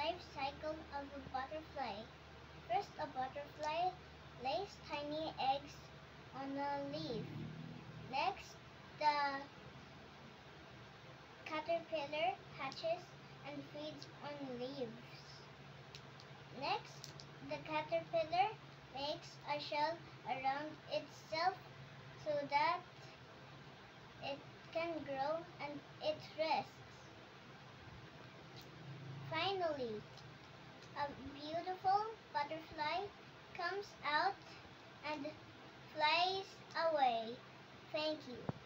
life cycle of a butterfly. First, a butterfly lays tiny eggs on a leaf. Next, the caterpillar hatches and feeds on leaves. Next, the caterpillar makes a shell around itself so that it can grow and it rests. Finally, a beautiful butterfly comes out and flies away. Thank you.